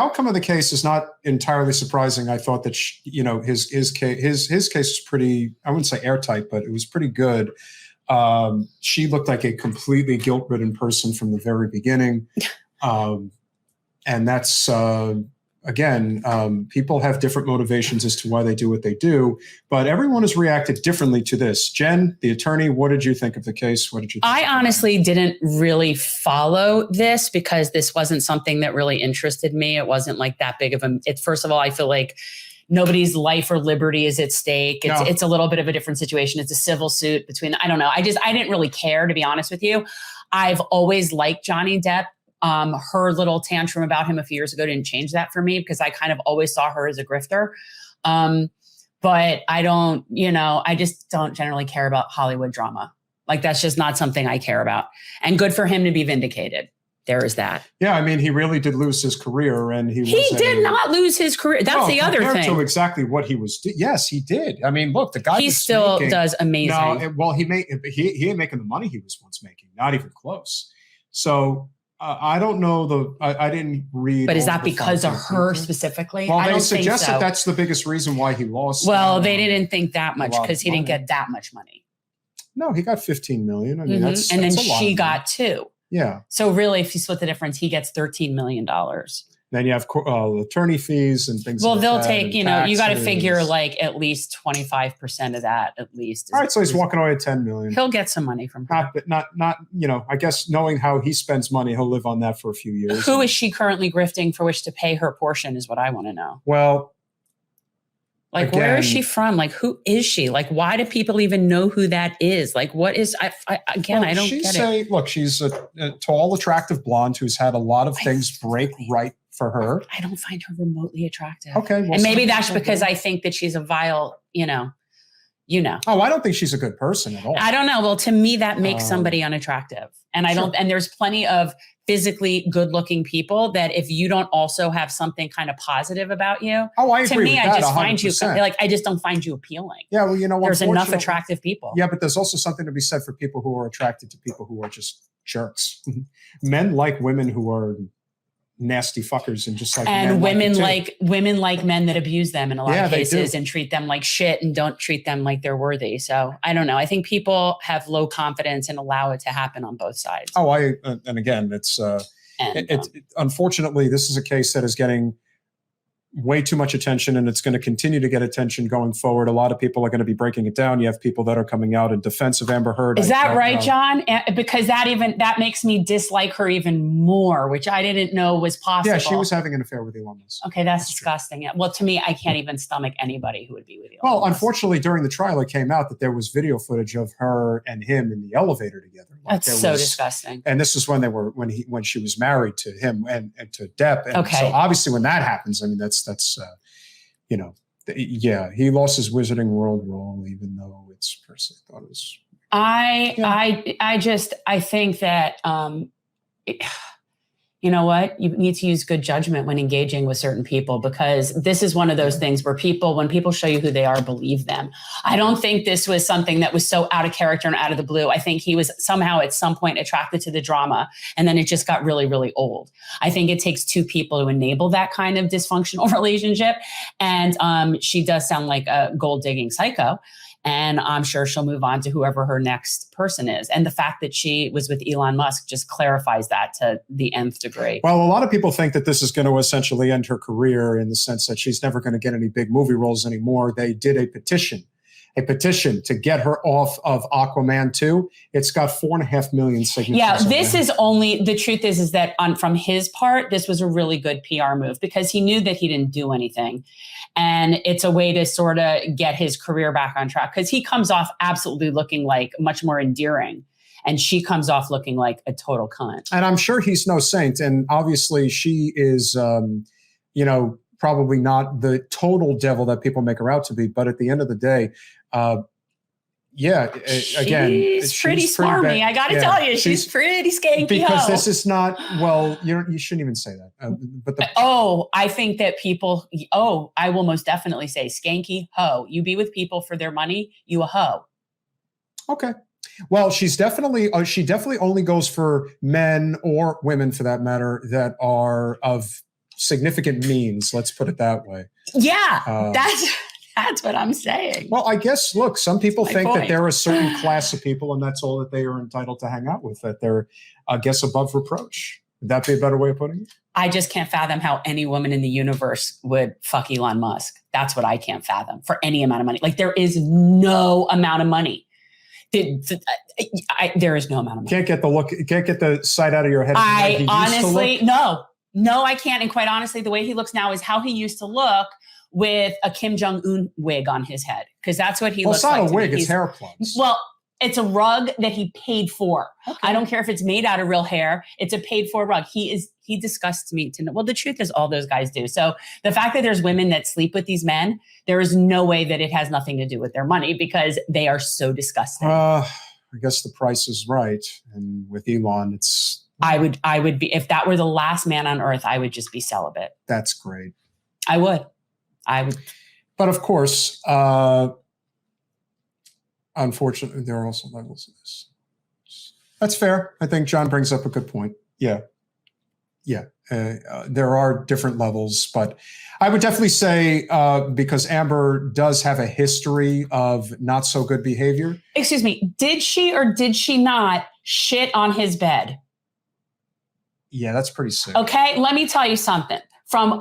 outcome of the case is not entirely surprising. I thought that his case was pretty, I wouldn't say airtight, but it was pretty good. She looked like a completely guilt-ridden person from the very beginning, and that's again, people have different motivations as to why they do what they do, but everyone has reacted differently to this. Jen, the attorney, what did you think of the case? What did you think? I honestly didn't really follow this because this wasn't something that really interested me. It wasn't like that big of first of all, I feel like nobody's life or liberty is at stake. It's a little bit of a different situation. It's a civil suit between, I don't know. I didn't really care, to be honest with you. I've always liked Johnny Depp. Her little tantrum about him a few years ago didn't change that for me because I kind of always saw her as a grifter. But I just don't generally care about Hollywood drama. Like, that's just not something I care about. And good for him to be vindicated. There is that. Yeah, I mean, he really did lose his career, and he did not lose his career. That's the other thing. To exactly what he was. Yes, he did. I mean, look, the guy. He still does amazing. No, he ain't making the money he was once making. Not even close. So. I don't know I didn't read. But is that because of her specifically? Well, I don't suggest think so. that that's the biggest reason why he lost. Well, they didn't think that much because he didn't get that much money. No, he got $15 million. I mean, that's and then a lot she got $2 million. Yeah. So really, if you split the difference, he gets $13 million. Then you have attorney fees and things like that. Well, they'll take, you got to figure like at least 25% of that at least. All right, so he's walking away at $10 million. He'll get some money from her. Not, I guess knowing how he spends money, he'll live on that for a few years. Who is she currently grifting for which to pay her portion is what I want to know. Well, like, again, where is she from? Like, who is she? Like, why do people even know who that is? Like, what is, I don't get it. Look, she's a tall, attractive blonde who's had a lot of things break right for her. I don't find her remotely attractive. Okay. Well, and maybe that's because I think that she's a vile, Oh, I don't think she's a good person at all. I don't know. Well, to me, that makes somebody unattractive. And and there's plenty of physically good looking people that if you don't also have something kind of positive about you, I agree to me, with I that, just 100%. find you I just don't find you appealing. Yeah. Well, there's enough attractive people. Yeah. But there's also something to be said for people who are attracted to people who are just jerks. Men like women who are nasty fuckers and just like women like men that abuse them in a lot of cases and treat them like shit and don't treat them like they're worthy. So I don't know. I think people have low confidence and allow it to happen on both sides. Oh, and again, it's unfortunately, this is a case that is getting way too much attention, and it's going to continue to get attention going forward. A lot of people are going to be breaking it down. You have people that are coming out in defense of Amber Heard. Is that right, John? Because that makes me dislike her even more, which I didn't know was possible. Yeah, she was having an affair with Elon Musk. Okay, that's disgusting. True. Well, to me, I can't even stomach anybody who would be with Elon Musk. Well, unfortunately, during the trial, it came out that there was video footage of her and him in the elevator together. That's so disgusting. And this is when she was married to him and to Depp. And so obviously, when that happens, I mean, he lost his Wizarding World role, even though it's personally thought it was. I think that, you know what? You need to use good judgment when engaging with certain people, because this is one of those things where when people show you who they are, believe them. I don't think this was something that was so out of character and out of the blue. I think he was somehow at some point attracted to the drama, and then it just got really, really old. I think it takes two people to enable that kind of dysfunctional relationship. And she does sound like a gold-digging psycho. And I'm sure she'll move on to whoever her next person is. And the fact that she was with Elon Musk just clarifies that to the nth degree. Well, a lot of people think that this is going to essentially end her career in the sense that she's never going to get any big movie roles anymore. They did a petition to get her off of Aquaman 2. It's got 4.5 million signatures. Yeah, the truth is that from his part, this was a really good PR move because he knew that he didn't do anything. And it's a way to sort of get his career back on track because he comes off absolutely looking like much more endearing. And she comes off looking like a total cunt. And I'm sure he's no saint. And obviously she is, probably not the total devil that people make her out to be. But at the end of the day, she's pretty smarmy. I got to tell you, she's pretty skanky. Because this is not, you shouldn't even say that. I think that people, I will most definitely say skanky hoe. You be with people for their money, you a hoe. Okay. Well, she definitely only goes for men or women for that matter that are of significant means. Let's put it that way. Yeah, that's what I'm saying. Well, I guess, look, some people think point. that there are a certain class of people, and that's all that they are entitled to hang out with, that they're, I guess, above reproach. Would that be a better way of putting it? I just can't fathom how any woman in the universe would fuck Elon Musk. That's what I can't fathom for any amount of money. Like, there is no amount of money. There is no amount of money. Can't get the sight out of your head. I honestly, no, I can't. And quite honestly, the way he looks now is how he used to look with a Kim Jong-un wig on his head. Because that's what he looks like. Well, it's not a wig, it's hair plugs. Well, it's a rug that he paid for. Okay. I don't care if it's made out of real hair. It's a paid for rug. He disgusts me to know. Well, the truth is all those guys do. So the fact that there's women that sleep with these men, there is no way that it has nothing to do with their money because they are so disgusting. I guess the price is right. And with Elon, it's... I would be, if that were the last man on earth, I would just be celibate. That's great. I would. But of course, unfortunately, there are also levels of this. That's fair. I think John brings up a good point. Yeah. There are different levels, but I would definitely say because Amber does have a history of not so good behavior. Excuse me. Did she or did she not shit on his bed? Yeah, that's pretty sick. Okay, let me tell you something. From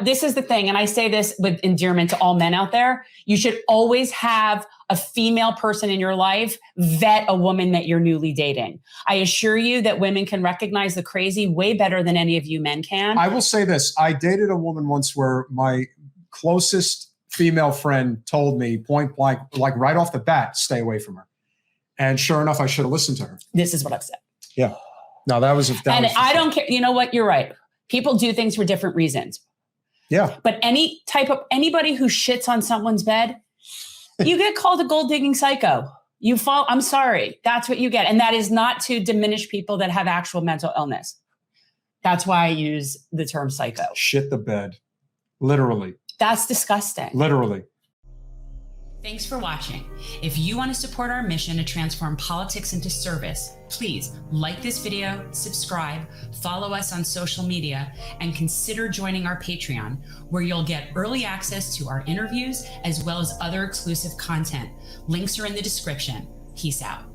this is the thing, and I say this with endearment to all men out there. You should always have a female person in your life vet a woman that you're newly dating. I assure you that women can recognize the crazy way better than any of you men can. I will say this. I dated a woman once where my closest female friend told me point blank, like right off the bat, stay away from her. And sure enough, I should have listened to her. This is what I've said. Yeah. No, that was... I don't care. You know what? You're right. People do things for different reasons. Yeah. But anybody who shits on someone's bed, you get called a gold digging psycho. I'm sorry. That's what you get. And that is not to diminish people that have actual mental illness. That's why I use the term psycho. Shit the bed. Literally. That's disgusting. Literally. Thanks for watching. If you want to support our mission to transform politics into service, please like this video, subscribe, follow us on social media, and consider joining our Patreon, where you'll get early access to our interviews as well as other exclusive content. Links are in the description. Peace out.